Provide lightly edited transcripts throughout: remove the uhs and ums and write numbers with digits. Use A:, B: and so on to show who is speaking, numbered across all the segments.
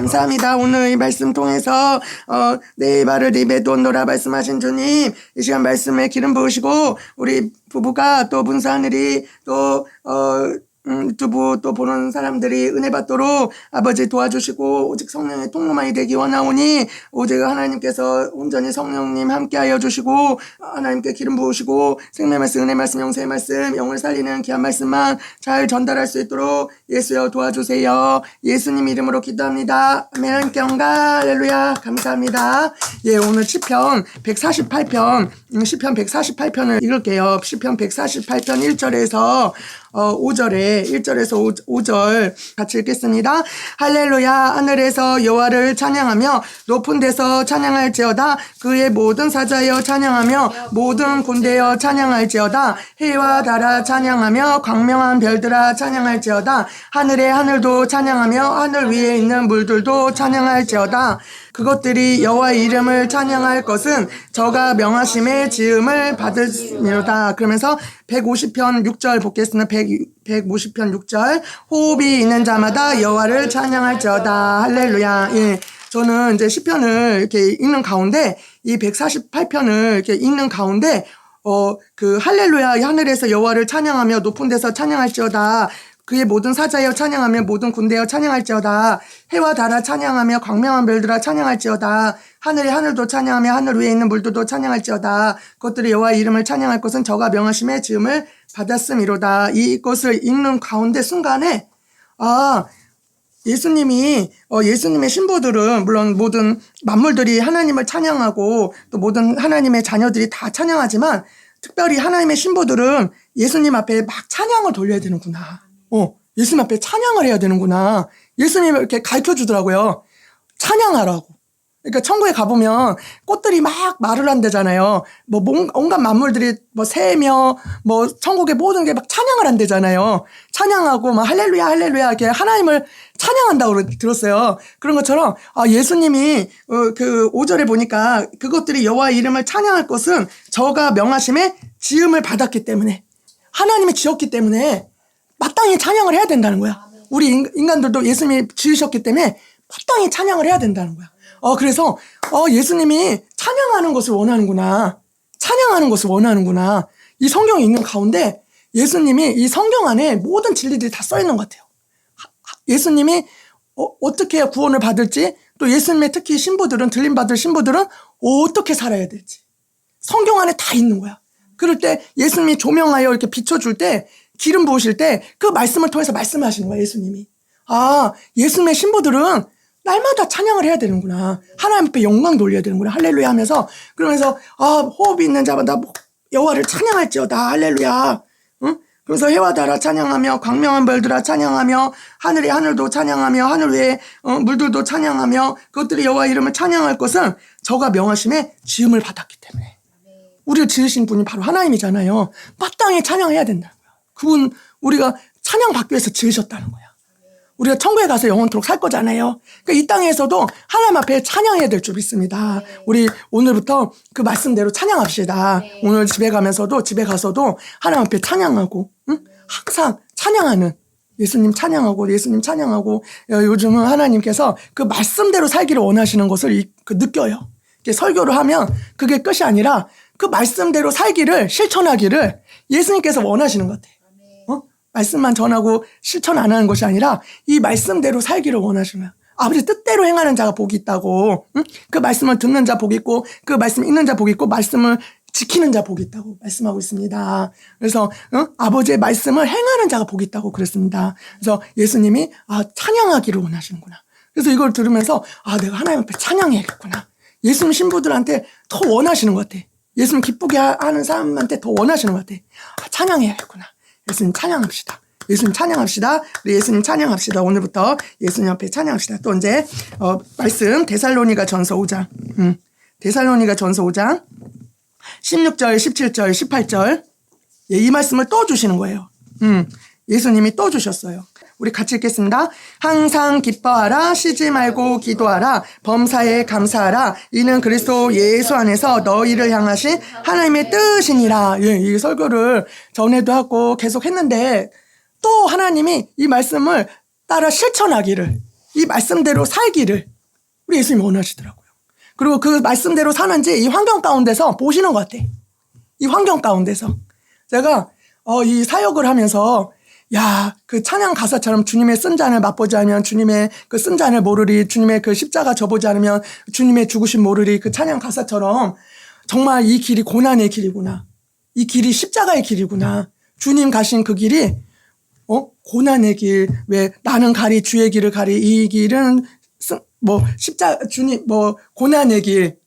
A: 감사합니다. 오늘 이 말씀 통해서 내 발을 입에 두노라 말씀하신 주님, 이 시간 말씀에 기름 부으시고 우리 부부가 또 문사하늘이 또 유튜브 또 보는 사람들이 은혜 받도록 아버지 도와주시고 오직 성령의 통로만이 되기 원하오니 오직 하나님께서 온전히 성령님 함께하여 주시고 하나님께 기름 부으시고 생명 말씀, 은혜 말씀, 영생의 말씀, 영을 살리는 귀한 말씀만 잘 전달할 수 있도록 예수여 도와주세요. 예수님 이름으로 기도합니다. 아멘. 경가 할렐루야. 감사합니다. 예, 오늘 시편 148편 시편 148편을 읽을게요. 시편 148편 1절에서 1절에서 5절 같이 읽겠습니다. 할렐루야. 하늘에서 여호와를 찬양하며 높은 데서 찬양할지어다. 그의 모든 사자여 찬양하며 모든 군대여 찬양할지어다. 해와 달아 찬양하며 광명한 별들아 찬양할지어다. 하늘의 하늘도 찬양하며 하늘 위에 있는 물들도 찬양할지어다. 그것들이 여호와의 이름을 찬양할 것은 저가 명하심의 지음을 받으리로다. 그러면서 150편 6절 보겠습니다. 150편 6절. 호흡이 있는 자마다 여호와를 찬양할지어다. 할렐루야. 예. 저는 이제 시편을 이렇게 읽는 가운데 이 148편을 이렇게 읽는 가운데 그 할렐루야 하늘에서 여호와를 찬양하며 높은 데서 찬양할지어다. 그의 모든 사자여 찬양하며 모든 군대여 찬양할지어다. 해와 달아 찬양하며 광명한 별들아 찬양할지어다. 하늘의 하늘도 찬양하며 하늘 위에 있는 물들도 찬양할지어다. 그것들이 여호와의 이름을 찬양할 것은 저가 명하심의 지음을 받았음이로다. 이것을 읽는 가운데 순간에 예수님이 예수님의 신부들은 물론 모든 만물들이 하나님을 찬양하고 또 모든 하나님의 자녀들이 다 찬양하지만 특별히 하나님의 신부들은 예수님 앞에 막 찬양을 돌려야 되는구나. 예수님 앞에 찬양을 해야 되는구나. 예수님이 이렇게 가르쳐 주더라고요. 찬양하라고. 그러니까 천국에 가보면 꽃들이 막 말을 한대잖아요. 뭐 온갖 만물들이 뭐 새며 뭐 천국의 모든 게 막 찬양을 한대잖아요. 찬양하고 막 할렐루야 할렐루야 이렇게 하나님을 찬양한다고 들었어요. 그런 것처럼 예수님이 그 5절에 보니까 그것들이 여호와의 이름을 찬양할 것은 저가 명하심의 지음을 받았기 때문에 하나님이 지었기 때문에 마땅히 찬양을 해야 된다는 거야. 우리 인간들도 예수님이 지으셨기 때문에 마땅히 찬양을 해야 된다는 거야. 그래서 예수님이 찬양하는 것을 원하는구나. 찬양하는 것을 원하는구나. 이 성경에 있는 가운데 예수님이 이 성경 안에 모든 진리들이 다 써 있는 것 같아요. 예수님이 어떻게 해야 구원을 받을지, 또 예수님의 특히 신부들은, 들림받을 신부들은 어떻게 살아야 될지 성경 안에 다 있는 거야. 그럴 때 예수님이 조명하여 이렇게 비춰줄 때, 기름 부으실 때 그 말씀을 통해서 말씀을 하시는 거야. 예수님이. 예수님의 신부들은 날마다 찬양을 해야 되는구나. 하나님 앞에 영광 돌려야 되는구나. 할렐루야 하면서, 그러면서 호흡이 있는 자마다 여호와를 찬양할지어다. 할렐루야. 응? 그래서 해와 달아 찬양하며 광명한 별들아 찬양하며 하늘의 하늘도 찬양하며 하늘 위에 물들도 찬양하며 그것들이 여호와 이름을 찬양할 것은 저가 명하심의 지음을 받았기 때문에. 우리를 지으신 분이 바로 하나님이잖아요. 마땅히 찬양해야 된다는 거야. 그분 우리가 찬양받기 위해서 지으셨다는 거야. 우리가 천국에 가서 영원토록 살 거잖아요. 그러니까 이 땅에서도 하나님 앞에 찬양해야 될 줄 믿습니다. 우리 오늘부터 그 말씀대로 찬양합시다. 오늘 집에 가서도 하나님 앞에 찬양하고, 항상 찬양하는, 예수님 찬양하고 요즘은 하나님께서 그 말씀대로 살기를 원하시는 것을 느껴요. 설교를 하면 그게 끝이 아니라 그 말씀대로 살기를, 실천하기를 예수님께서 원하시는 것 같아요. 말씀만 전하고 실천 안 하는 것이 아니라 이 말씀대로 살기를 원하시는 거야. 아버지 뜻대로 행하는 자가 복이 있다고. 그 말씀을 듣는 자 복이 있고 그 말씀 읽는 자 복이 있고 말씀을 지키는 자 복이 있다고 말씀하고 있습니다. 그래서 아버지의 말씀을 행하는 자가 복이 있다고 그랬습니다. 그래서 예수님이 찬양하기를 원하시는구나. 그래서 이걸 들으면서 내가 하나님 앞에 찬양해야겠구나. 예수님 신부들한테 더 원하시는 것 같아. 예수님 기쁘게 하는 사람한테 더 원하시는 것 같아. 찬양해야겠구나. 예수님 찬양합시다. 예수님 찬양합시다. 우리 예수님 찬양합시다. 오늘부터 예수님 앞에 찬양합시다. 또 이제 말씀 데살로니가 전서 5장. 데살로니가 전서 5장 16절, 17절, 18절. 이 말씀을 또 주시는 거예요. 예수님이 또 주셨어요. 우리 같이 읽겠습니다. 항상 기뻐하라, 쉬지 말고 기도하라, 범사에 감사하라. 이는 그리스도 예수 안에서 너희를 향하신 하나님의 뜻이니라. 이 설교를 전에도 하고 계속 했는데 또 하나님이 이 말씀을 따라 실천하기를 이 말씀대로 살기를 우리 예수님이 원하시더라고요. 그리고 그 말씀대로 사는지 이 환경 가운데서 보시는 것 같아. 이 환경 가운데서. 제가 이 사역을 하면서 야, 그 찬양 가사처럼 주님의 쓴 잔을 맛보지 않으면 주님의 그 쓴 잔을 모르리, 주님의 그 십자가 져보지 않으면 주님의 죽으심 모르리, 그 찬양 가사처럼 정말 이 길이 고난의 길이구나. 이 길이 십자가의 길이구나. 주님 가신 그 길이 고난의 길, 왜 나는 가리 주의 길을 가리, 이 길은 주님 고난의 길,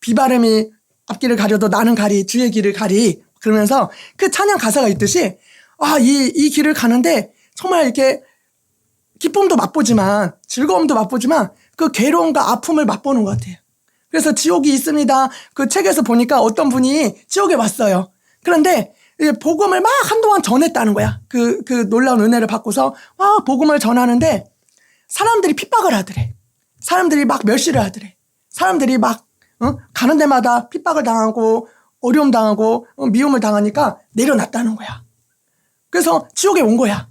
A: 비바람이 앞길을 가려도 나는 가리 주의 길을 가리, 그러면서 그 찬양 가사가 있듯이 이 길을 가는데 정말 이렇게 기쁨도 맛보지만 즐거움도 맛보지만 그 괴로움과 아픔을 맛보는 것 같아요. 그래서 지옥이 있습니다. 그 책에서 보니까 어떤 분이 지옥에 왔어요. 그런데 복음을 막 한동안 전했다는 거야. 그 놀라운 은혜를 받고서 복음을 전하는데 사람들이 핍박을 하더래. 사람들이 막 멸시를 하더래. 사람들이 막 가는 데마다 핍박을 당하고 어려움 당하고 미움을 당하니까 내려놨다는 거야. 그래서 지옥에 온 거야.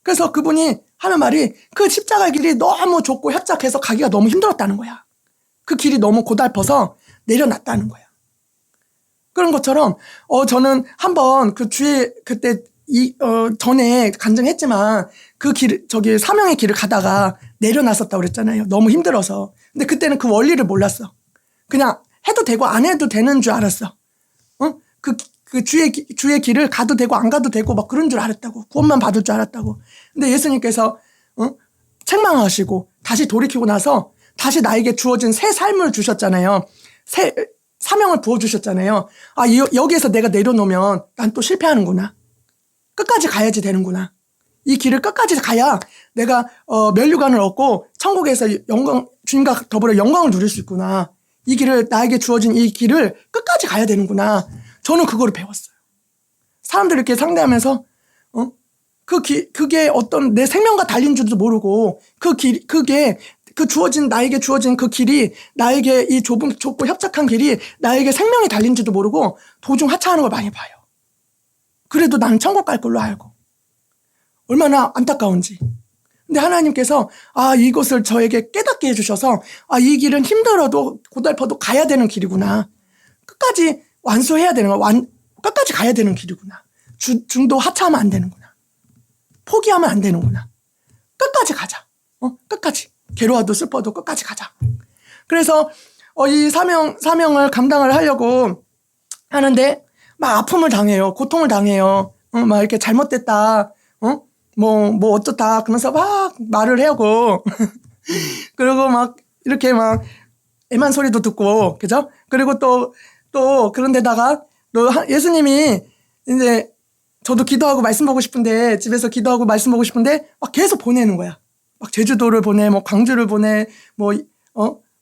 A: 그래서 그분이 하는 말이 그 십자가 길이 너무 좁고 협착해서 가기가 너무 힘들었다는 거야. 그 길이 너무 고달퍼서 내려놨다는 거야. 그런 것처럼 저는 한번 그 그때 전에 간증했지만 그 사명의 길을 가다가 내려놨었다고 그랬잖아요. 너무 힘들어서. 근데 그때는 그 원리를 몰랐어. 그냥 해도 되고 안 해도 되는 줄 알았어. 그 주의 길을 가도 되고 안 가도 되고 막 그런 줄 알았다고. 구원만 받을 줄 알았다고. 근데 예수님께서 책망하시고 다시 돌이키고 나서 다시 나에게 주어진 새 삶을 주셨잖아요. 새 사명을 부어주셨잖아요. 여기에서 내가 내려놓으면 난 또 실패하는구나. 끝까지 가야지 되는구나. 이 길을 끝까지 가야 내가 면류관을 얻고 천국에서 주님과 더불어 영광을 누릴 수 있구나. 이 길을, 나에게 주어진 이 길을 끝까지 가야 되는구나. 저는 그거를 배웠어요. 사람들 이렇게 상대하면서 그게 어떤 내 생명과 달린 줄도 모르고 그게 나에게 주어진 그 길이, 나에게 이 좁고 협착한 길이 나에게 생명이 달린지도 모르고 도중 하차하는 걸 많이 봐요. 그래도 나는 천국 갈 걸로 알고. 얼마나 안타까운지. 근데 하나님께서 이것을 저에게 깨닫게 해주셔서 이 길은 힘들어도 고달퍼도 가야 되는 길이구나. 끝까지 완수해야 되는 거야. 끝까지 가야 되는 길이구나. 중도 하차하면 안 되는구나. 포기하면 안 되는구나. 끝까지 가자. 끝까지. 괴로워도 슬퍼도 끝까지 가자. 그래서 이 사명을 감당을 하려고 하는데 막 아픔을 당해요. 고통을 당해요. 막 이렇게 잘못됐다. 뭐 어쩌다 그러면서 막 말을 하고 그리고 막 이렇게 막 애만 소리도 듣고, 그죠? 그리고 또 그런 데다가 예수님이 이제 저도 기도하고 말씀 보고 싶은데, 집에서 기도하고 말씀 보고 싶은데 막 계속 보내는 거야. 막 제주도를 보내, 뭐 광주를 보내,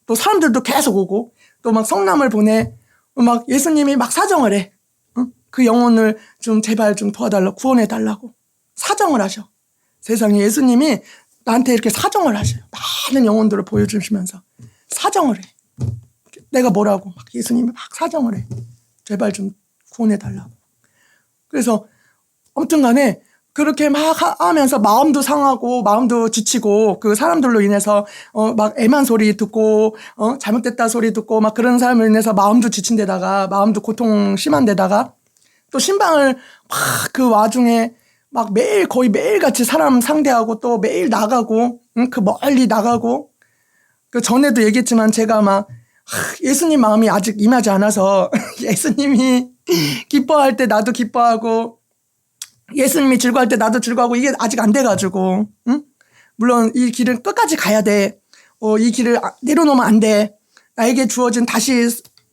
A: 또 사람들도 계속 오고, 또 막 성남을 보내, 막 예수님이 막 사정을 해. 그 영혼을 좀 제발 좀 도와달라고, 구원해달라고 사정을 하셔. 세상에 예수님이 나한테 이렇게 사정을 하셔요. 많은 영혼들을 보여주시면서 사정을 해. 내가 뭐라고 막 예수님이 막 사정을 해. 제발 좀 구원해달라고. 그래서 아무튼 간에 그렇게 막 하면서 마음도 상하고 마음도 지치고, 그 사람들로 인해서 막 애만 소리 듣고 잘못됐다 소리 듣고 막 그런 사람으로 인해서 마음도 지친 데다가, 마음도 고통 심한 데다가, 또 신방을 막 그 와중에 막 거의 매일같이 사람 상대하고, 또 매일 나가고, 그 멀리 나가고, 그 전에도 얘기했지만 제가 막 예수님 마음이 아직 임하지 않아서 예수님이 기뻐할 때 나도 기뻐하고, 예수님이 즐거워할 때 나도 즐거워하고, 이게 아직 안 돼가지고, 물론 이 길은 끝까지 가야 돼. 이 길을 내려놓으면 안 돼. 나에게 주어진, 다시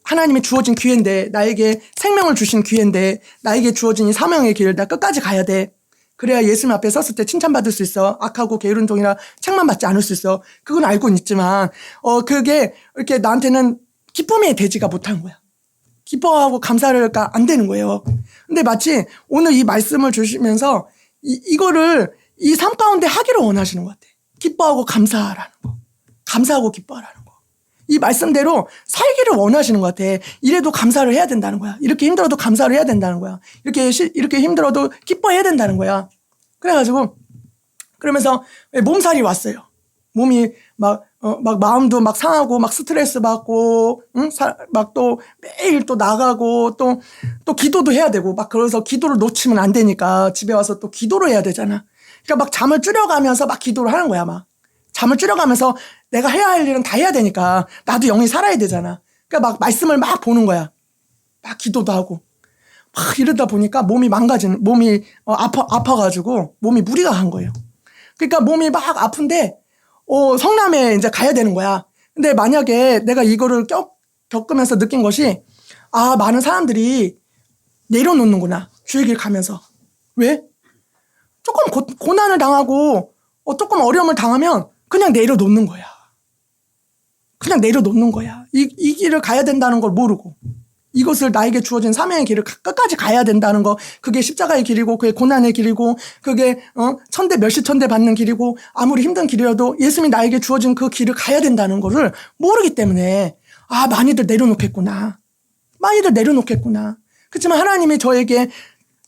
A: 하나님이 주어진 기회인데, 나에게 생명을 주신 기회인데, 나에게 주어진 이 사명의 길을 나 끝까지 가야 돼. 그래야 예수님 앞에 섰을 때 칭찬받을 수 있어. 악하고 게으른 종이라 책만 받지 않을 수 있어. 그건 알고는 있지만 그게 이렇게 나한테는 기쁨이 되지가 못한 거야. 기뻐하고 감사를 안 되는 거예요. 근데 마치 오늘 이 말씀을 주시면서 이거를 이 삶 가운데 하기를 원하시는 것 같아. 기뻐하고 감사하라는 거. 감사하고 기뻐하라는 거. 이 말씀대로 살기를 원하시는 것 같아. 이래도 감사를 해야 된다는 거야. 이렇게 힘들어도 감사를 해야 된다는 거야. 이렇게 힘들어도 기뻐해야 된다는 거야. 그래가지고, 그러면서 몸살이 왔어요. 몸이 막 마음도 막 상하고 막 스트레스 받고, 응? 막 또 매일 또 나가고 또 기도도 해야 되고 막 그래서 기도를 놓치면 안 되니까 집에 와서 또 기도를 해야 되잖아. 그러니까 막 잠을 줄여가면서 막 기도를 하는 거야, 막. 잠을 줄여가면서 내가 해야 할 일은 다 해야 되니까 나도 영이 살아야 되잖아. 그러니까 막 말씀을 막 보는 거야. 막 기도도 하고. 막 이러다 보니까 몸이 아파가지고 몸이 무리가 간 거예요. 그러니까 몸이 막 아픈데, 성남에 이제 가야 되는 거야. 근데 만약에 내가 이거를 겪으면서 느낀 것이, 아, 많은 사람들이 내려놓는구나. 주의 길 가면서. 왜? 조금 고난을 당하고, 조금 어려움을 당하면 그냥 내려놓는 거야. 그냥 내려놓는 거야. 이 길을 가야 된다는 걸 모르고. 이것을 나에게 주어진 사명의 길을 끝까지 가야 된다는 거, 그게 십자가의 길이고, 그게 고난의 길이고, 그게, 천대 몇십 천대 받는 길이고, 아무리 힘든 길이어도 예수님이 나에게 주어진 그 길을 가야 된다는 거를 모르기 때문에, 아, 많이들 내려놓겠구나. 많이들 내려놓겠구나. 그렇지만 하나님이 저에게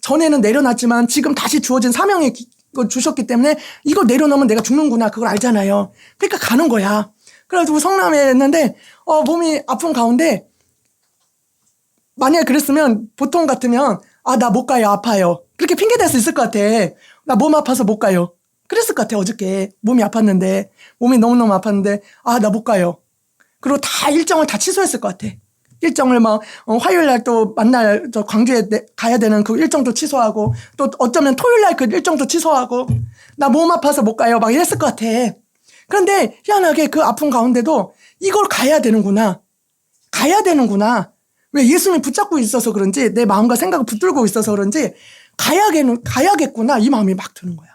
A: 전에는 내려놨지만 지금 다시 주어진 사명의 걸 주셨기 때문에 이거 내려놓으면 내가 죽는구나. 그걸 알잖아요. 그러니까 가는 거야. 그래가지고 성남에 했는데, 몸이 아픈 가운데, 만약에 그랬으면 보통 같으면 아, 나 못 가요. 아파요. 그렇게 핑계 댈 수 있을 것 같아. 나 몸 아파서 못 가요. 그랬을 것 같아. 어저께 몸이 아팠는데 몸이 너무너무 아팠는데 아, 나 못 가요. 그리고 다 일정을 다 취소했을 것 같아. 일정을 막 화요일 날 또 만날 저 광주에 가야 되는 그 일정도 취소하고 또 어쩌면 토요일 날 그 일정도 취소하고 나 몸 아파서 못 가요. 막 이랬을 것 같아. 그런데 희한하게 그 아픈 가운데도 이걸 가야 되는구나. 가야 되는구나. 왜 예수님이 붙잡고 있어서 그런지 내 마음과 생각을 붙들고 있어서 그런지 가야겠구나 이 마음이 막 드는 거야.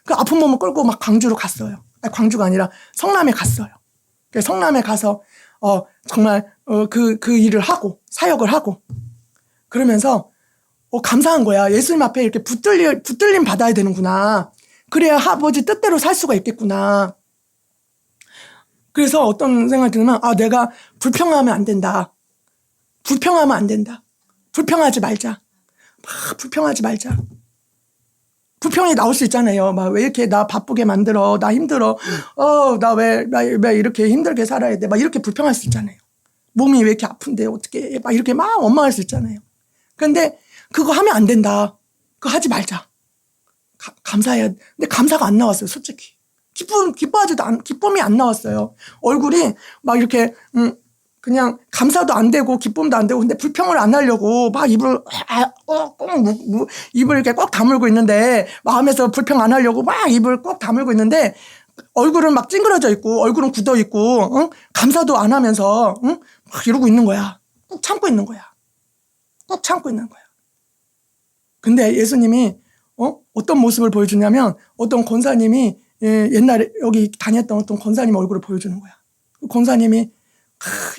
A: 그 아픈 몸을 끌고 막 광주로 갔어요. 아니, 광주가 아니라 성남에 갔어요. 성남에 가서 정말 그 일을 하고 사역을 하고 그러면서 감사한 거야. 예수님 앞에 이렇게 붙들림 받아야 되는구나. 그래야 아버지 뜻대로 살 수가 있겠구나. 그래서 어떤 생각이 들면 내가 불평하면 안 된다. 불평하면 안 된다. 불평하지 말자. 막 불평하지 말자. 불평이 나올 수 있잖아요. 막 왜 이렇게 나 바쁘게 만들어. 나 힘들어. 나 왜 이렇게 힘들게 살아야 돼. 막 이렇게 불평할 수 있잖아요. 몸이 왜 이렇게 아픈데 어떻게 막 이렇게 막 원망할 수 있잖아요. 그런데 그거 하면 안 된다. 그거 하지 말자. 감사해야 돼. 근데 감사가 안 나왔어요. 솔직히. 기쁨이 안 나왔어요. 얼굴이 막 이렇게 그냥 감사도 안 되고 기쁨도 안 되고 근데 불평을 안 하려고 막 입을 이렇게 꼭 다물고 있는데 마음에서 불평 안 하려고 막 입을 꼭 다물고 있는데 얼굴은 막 찡그러져 있고 얼굴은 굳어 있고 감사도 안 하면서 막 이러고 있는 거야. 꾹 참고 있는 거야. 꾹 참고 있는 거야. 근데 예수님이 어떤 모습을 보여주냐면 어떤 권사님이 옛날에 여기 다녔던 어떤 권사님 얼굴을 보여주는 거야. 그 권사님이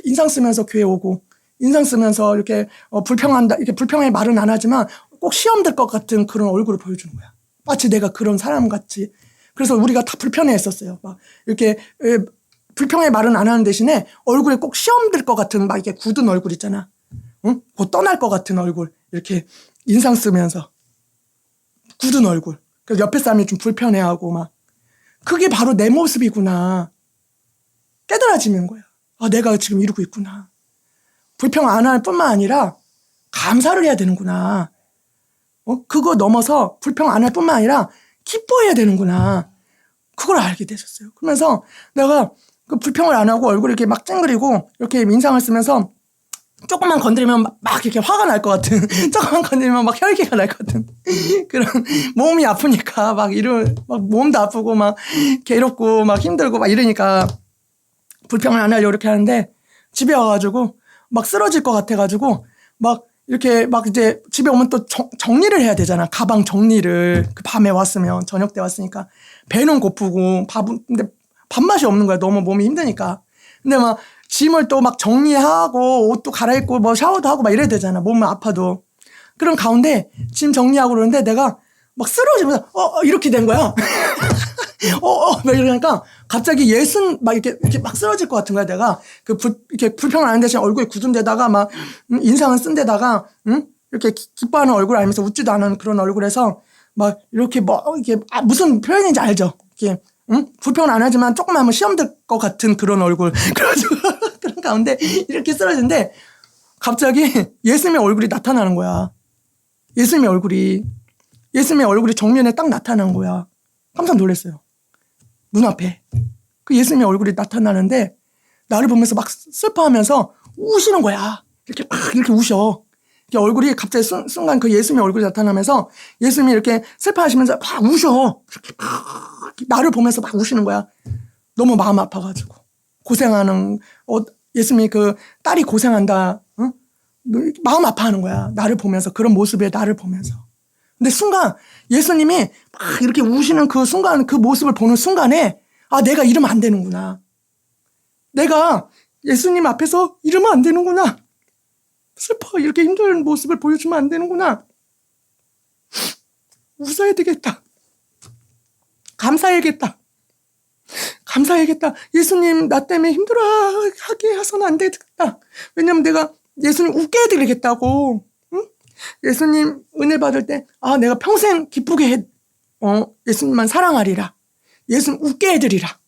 A: 인상 쓰면서 교회 오고 인상 쓰면서 이렇게 불평한다 이렇게 불평의 말은 안 하지만 꼭 시험 들 것 같은 그런 얼굴을 보여주는 거야. 마치 내가 그런 사람 같이. 그래서 우리가 다 불편해했었어요. 막 이렇게 불평의 말은 안 하는 대신에 얼굴에 꼭 시험 들 것 같은 막 이렇게 굳은 얼굴 있잖아. 응? 곧 떠날 것 같은 얼굴 이렇게 인상 쓰면서 굳은 얼굴. 그래서 옆에 사람이 좀 불편해하고 막 그게 바로 내 모습이구나. 깨달아지는 거야. 내가 지금 이러고 있구나. 불평 안 할 뿐만 아니라 감사를 해야 되는구나. 그거 넘어서 불평 안 할 뿐만 아니라 기뻐해야 되는구나. 그걸 알게 되셨어요. 그러면서 내가 그 불평을 안 하고 얼굴이 이렇게 막 찡그리고 이렇게 인상을 쓰면서 조금만 건드리면 막 이렇게 화가 날 것 같은, 조금만 건드리면 막 혈기가 날 것 같은 그런 몸이 아프니까 막 몸도 아프고 막 괴롭고 막 힘들고 막 이러니까 불평을 안 하려고 이렇게 하는데 집에 와가지고 막 쓰러질 것 같아가지고 막 이렇게 막 이제 집에 오면 또 정리를 해야 되잖아. 가방 정리를. 그 밤에 왔으면 저녁 때 왔으니까 배는 고프고 근데 밥맛이 없는 거야. 너무 몸이 힘드니까. 근데 막 짐을 또 막 정리하고 옷도 갈아입고 뭐 샤워도 하고 막 이래야 되잖아. 몸은 아파도. 그런 가운데 짐 정리하고 그러는데 내가 막 쓰러지면서 이렇게 된 거야. 막 이러니까 갑자기 막 이렇게 막 쓰러질 것 같은 거야. 내가 이렇게 불평을 안 하는 대신 얼굴이 굳은 데다가 막 인상을 쓴 데다가 이렇게 기뻐하는 얼굴 알면서 웃지도 않은 그런 얼굴에서 막 이렇게 뭐 이게 무슨 표현인지 알죠? 이렇게 응? 불평은 안 하지만 조금만 하면 시험 들 것 같은 그런 얼굴. 그래가지고 그런 가운데 이렇게 쓰러지는데 갑자기 예수님의 얼굴이 나타나는 거야. 예수님의 얼굴이 정면에 딱 나타난 거야. 깜짝 놀랐어요. 눈앞에. 그 예수님의 얼굴이 나타나는데 나를 보면서 막 슬퍼하면서 우시는 거야. 이렇게 막 이렇게 우셔. 이렇게 얼굴이 갑자기 순간 그 예수님의 얼굴이 나타나면서 예수님이 이렇게 슬퍼하시면서 막 우셔. 이렇게 막 나를 보면서 막 우시는 거야. 너무 마음 아파가지고. 고생하는, 예수님이 그 딸이 고생한다. 응? 마음 아파하는 거야. 나를 보면서. 그런 모습에 나를 보면서. 근데 순간 예수님이 막 이렇게 우시는 그 순간, 그 모습을 보는 순간에 아, 내가 이러면 안 되는구나. 내가 예수님 앞에서 이러면 안 되는구나. 슬퍼. 이렇게 힘든 모습을 보여주면 안 되는구나. 웃어야 되겠다. 감사해야겠다. 예수님 나 때문에 힘들어하게 해서는 안 되겠다. 왜냐면 내가 예수님 웃게 해드리겠다고. 응? 예수님 은혜 받을 때 아, 내가 평생 기쁘게 예수님만 사랑하리라. 예수님 웃게 해드리라.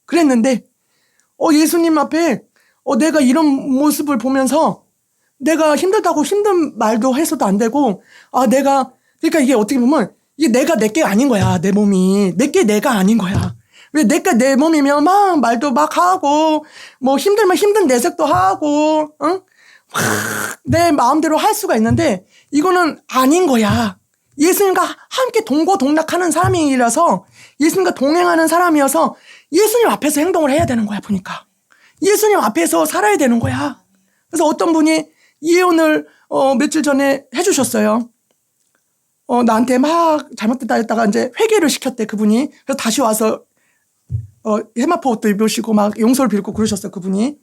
A: 그랬는데 예수님 앞에 내가 이런 모습을 보면서 내가 힘들다고 힘든 말도 해서도 안 되고 그러니까 이게 어떻게 보면 이게 내게 아닌 거야. 내 몸이 내가 아닌 거야. 왜 내 몸이면 막 말도 막 하고 뭐 힘들면 힘든 내색도 하고 응? 내 마음대로 할 수가 있는데 이거는 아닌 거야. 예수님과 함께 동고동락하는 사람이라서 예수님과 동행하는 사람이어서 예수님 앞에서 행동을 해야 되는 거야. 보니까 예수님 앞에서 살아야 되는 거야. 그래서 어떤 분이 예언을 며칠 전에 해주셨어요. 나한테 막 잘못됐다 했다가 이제 회개를 시켰대, 그분이. 그래서 다시 와서 해마포 옷도 입으시고 막 용서를 빌고 그러셨어요, 그분이.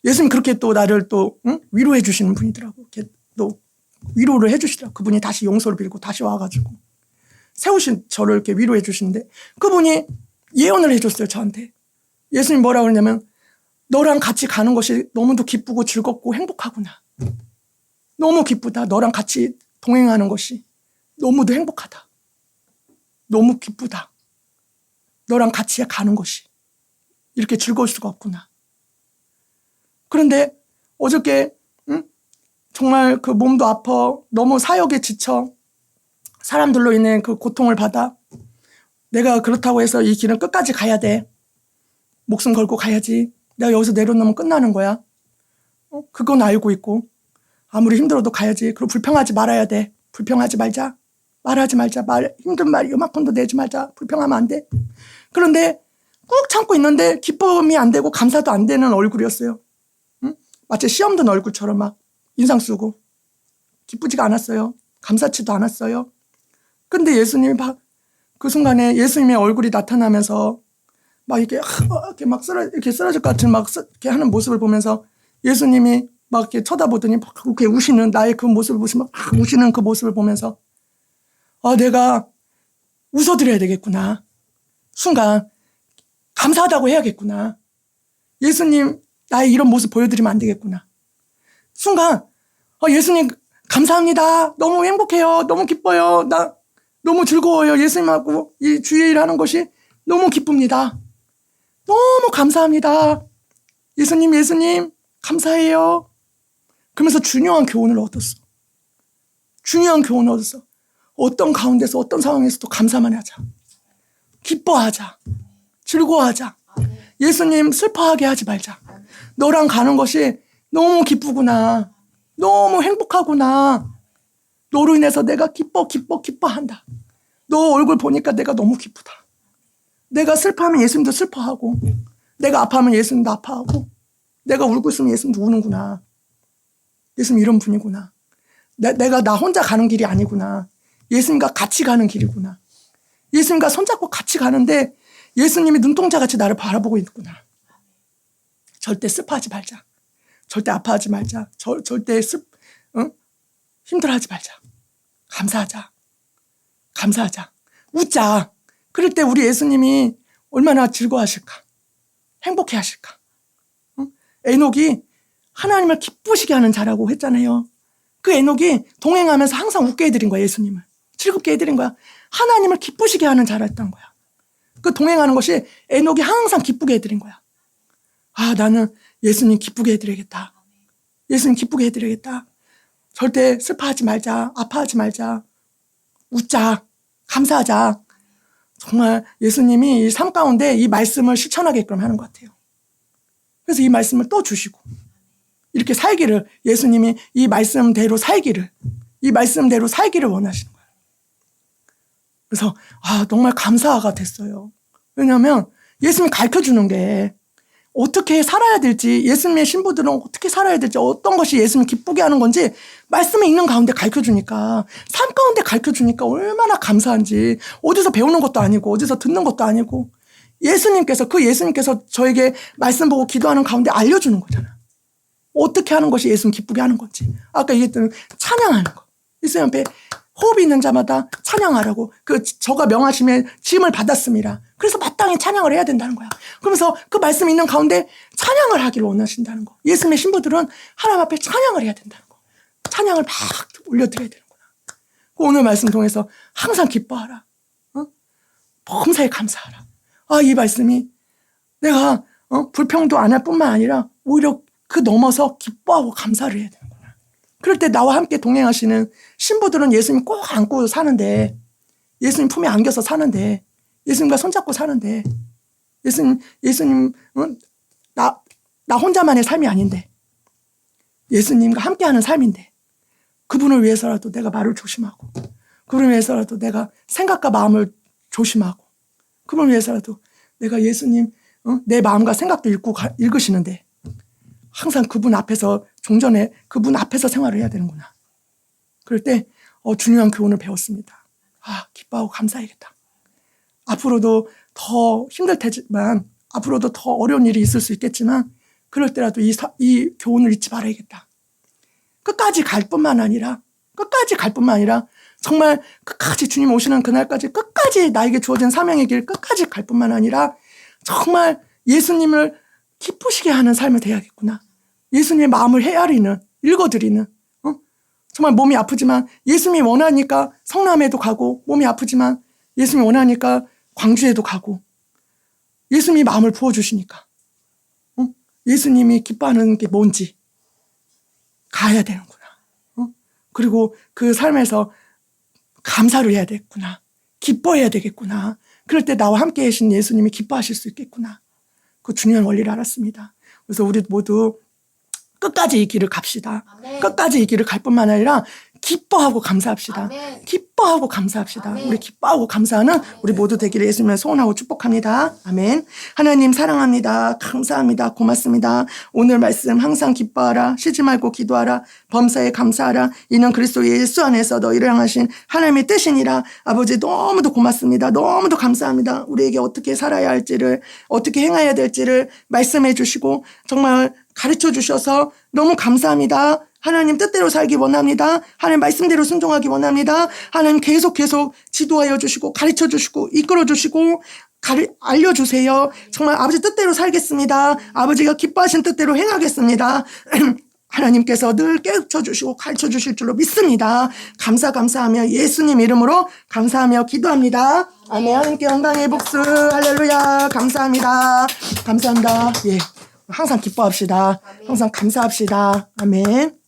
A: 예수님 그렇게 또 나를 또 위로해 주시는 분이더라고. 이렇게 또 위로를 해 주시더라고. 그분이 다시 용서를 빌고 다시 와가지고 세우신 저를 이렇게 위로해 주시는데 그분이 예언을 해줬어요, 저한테. 예수님 뭐라고 그러냐면 너랑 같이 가는 것이 너무도 기쁘고 즐겁고 행복하구나. 너무 기쁘다. 너랑 같이 동행하는 것이 너무도 행복하다. 너무 기쁘다. 너랑 같이 가는 것이 이렇게 즐거울 수가 없구나. 그런데 어저께 정말 그 몸도 아파 너무 사역에 지쳐 사람들로 인해 그 고통을 받아 내가 그렇다고 해서 이 길은 끝까지 가야 돼. 목숨 걸고 가야지. 내가 여기서 내려놓으면 끝나는 거야. 그건 알고 있고 아무리 힘들어도 가야지. 그리고 불평하지 말아야 돼. 불평하지 말자. 말하지 말자. 힘든 말 요만큼도 내지 말자. 불평하면 안 돼. 그런데 꾹 참고 있는데 기쁨이 안 되고 감사도 안 되는 얼굴이었어요. 응? 마치 시험 든 얼굴처럼 막 인상 쓰고 기쁘지가 않았어요. 감사치도 않았어요. 근데 예수님이 막 그 순간에 예수님의 얼굴이 나타나면서 막 이렇게 막 이렇게 쓰러질 것 같은 막 이렇게 하는 모습을 보면서 예수님이 막 이렇게 쳐다보더니 막 이렇게 우시는 나의 그 모습을 보시면 막 우시는 그 모습을 보면서 내가 웃어드려야 되겠구나. 순간 감사하다고 해야겠구나. 예수님 나의 이런 모습 보여드리면 안 되겠구나. 순간 예수님 감사합니다. 너무 행복해요. 너무 기뻐요. 나 너무 즐거워요. 예수님하고 이 주의 일 하는 것이 너무 기쁩니다. 너무 감사합니다. 예수님 감사해요. 그러면서 중요한 교훈을 얻었어. 어떤 가운데서 어떤 상황에서도 감사만 하자. 기뻐하자. 즐거워하자. 예수님 슬퍼하게 하지 말자. 너랑 가는 것이 너무 기쁘구나. 너무 행복하구나. 너로 인해서 내가 기뻐한다. 너 얼굴 보니까 내가 너무 기쁘다. 내가 슬퍼하면 예수님도 슬퍼하고 내가 아파하면 예수님도 아파하고 내가 울고 있으면 예수님도 우는구나. 예수님 이런 분이구나. 내가 나 혼자 가는 길이 아니구나. 예수님과 같이 가는 길이구나. 예수님과 손잡고 같이 가는데 예수님이 눈동자같이 나를 바라보고 있구나. 절대 슬퍼하지 말자. 절대 아파하지 말자. 절대 힘들어하지 말자. 감사하자. 웃자. 그럴 때 우리 예수님이 얼마나 즐거워하실까. 행복해 하실까. 에녹이 하나님을 기쁘시게 하는 자라고 했잖아요. 그 에녹이 동행하면서 항상 웃게 해드린 거야. 예수님을. 즐겁게 해드린 거야. 하나님을 기쁘시게 하는 자였던 거야. 그 동행하는 것이 에녹이 항상 기쁘게 해드린 거야. 아, 나는 예수님 기쁘게 해드려야겠다. 예수님 기쁘게 해드려야겠다. 절대 슬퍼하지 말자. 아파하지 말자. 웃자. 감사하자. 정말 예수님이 이 삶 가운데 이 말씀을 실천하게끔 하는 것 같아요. 그래서 이 말씀을 또 주시고 이렇게 살기를, 예수님이 이 말씀대로 살기를, 이 말씀대로 살기를 원하시는 거예요. 그래서 정말 감사가 됐어요. 왜냐하면 예수님이 가르쳐주는 게 어떻게 살아야 될지, 예수님의 신부들은 어떻게 살아야 될지, 어떤 것이 예수님 기쁘게 하는 건지 말씀에 있는 가운데 가르쳐주니까, 삶 가운데 가르쳐주니까 얼마나 감사한지. 어디서 배우는 것도 아니고 어디서 듣는 것도 아니고 예수님께서 저에게 말씀 보고 기도하는 가운데 알려주는 거잖아. 어떻게 하는 것이 예수님 기쁘게 하는 건지. 아까 얘기했던 찬양하는 거. 예수님 앞에 호흡이 있는 자마다 찬양하라고. 저가 명하심에 지음을 받았습니다. 그래서 마땅히 찬양을 해야 된다는 거야. 그러면서 그 말씀이 있는 가운데 찬양을 하기를 원하신다는 거. 예수님의 신부들은 하나님 앞에 찬양을 해야 된다는 거. 찬양을 막 올려드려야 되는구나. 오늘 말씀 통해서 항상 기뻐하라. 범사에 감사하라. 이 말씀이 내가 불평도 안 할 뿐만 아니라 오히려 그 넘어서 기뻐하고 감사를 해야 되는구나. 그럴 때 나와 함께 동행하시는 신부들은 예수님 꼭 안고 사는데, 예수님 품에 안겨서 사는데, 예수님과 손잡고 사는데, 예수님 나 혼자만의 삶이 아닌데 예수님과 함께하는 삶인데, 그분을 위해서라도 내가 말을 조심하고, 그분을 위해서라도 내가 생각과 마음을 조심하고, 그분을 위해서라도 내가 예수님 내 마음과 생각도 읽으시는데 항상 그분 앞에서 종전에 그분 앞에서 생활을 해야 되는구나. 그럴 때 중요한 교훈을 배웠습니다. 기뻐하고 감사해야겠다. 앞으로도 더 힘들 테지만, 앞으로도 더 어려운 일이 있을 수 있겠지만, 그럴 때라도 이 교훈을 잊지 말아야겠다. 끝까지 갈 뿐만 아니라 정말 끝까지 주님 오시는 그날까지 끝까지 나에게 주어진 사명의 길 끝까지 갈 뿐만 아니라 정말 예수님을 기쁘시게 하는 삶을 돼야겠구나. 예수님의 마음을 헤아리는, 읽어드리는, 정말 몸이 아프지만 예수님이 원하니까 성남에도 가고, 몸이 아프지만 예수님이 원하니까 광주에도 가고, 예수님이 마음을 부어주시니까 예수님이 기뻐하는 게 뭔지 가야 되는구나. 그리고 그 삶에서 감사를 해야 되겠구나. 기뻐해야 되겠구나. 그럴 때 나와 함께 계신 예수님이 기뻐하실 수 있겠구나. 그 중요한 원리를 알았습니다. 그래서 우리 모두 끝까지 이 길을 갑시다.
B: 아멘.
A: 끝까지 이 길을 갈 뿐만 아니라 기뻐하고 감사합시다.
B: 아멘.
A: 기뻐하고 감사합시다.
B: 아멘.
A: 우리 기뻐하고 감사하는 우리 모두 되기를 예수님을 소원하고 축복합니다. 아멘. 하나님 사랑합니다. 감사합니다. 고맙습니다. 오늘 말씀 항상 기뻐하라. 쉬지 말고 기도하라. 범사에 감사하라. 이는 그리스도 예수 안에서 너희를 향하신 하나님의 뜻이니라. 아버지 너무도 고맙습니다. 너무도 감사합니다. 우리에게 어떻게 살아야 할지를, 어떻게 행해야 될지를 말씀해 주시고 정말 가르쳐 주셔서 너무 감사합니다. 하나님 뜻대로 살기 원합니다. 하나님 말씀대로 순종하기 원합니다. 하나님 계속 지도하여 주시고 가르쳐 주시고 이끌어 주시고 알려주세요. 정말 아버지 뜻대로 살겠습니다. 아버지가 기뻐하신 뜻대로 행하겠습니다. 하나님께서 늘 깨우쳐 주시고 가르쳐 주실 줄로 믿습니다. 감사하며 예수님 이름으로 감사하며 기도합니다. 아멘. 하나님께 영광의 복수. 할렐루야. 감사합니다. 예. 항상 기뻐합시다. 항상 감사합시다. 아멘.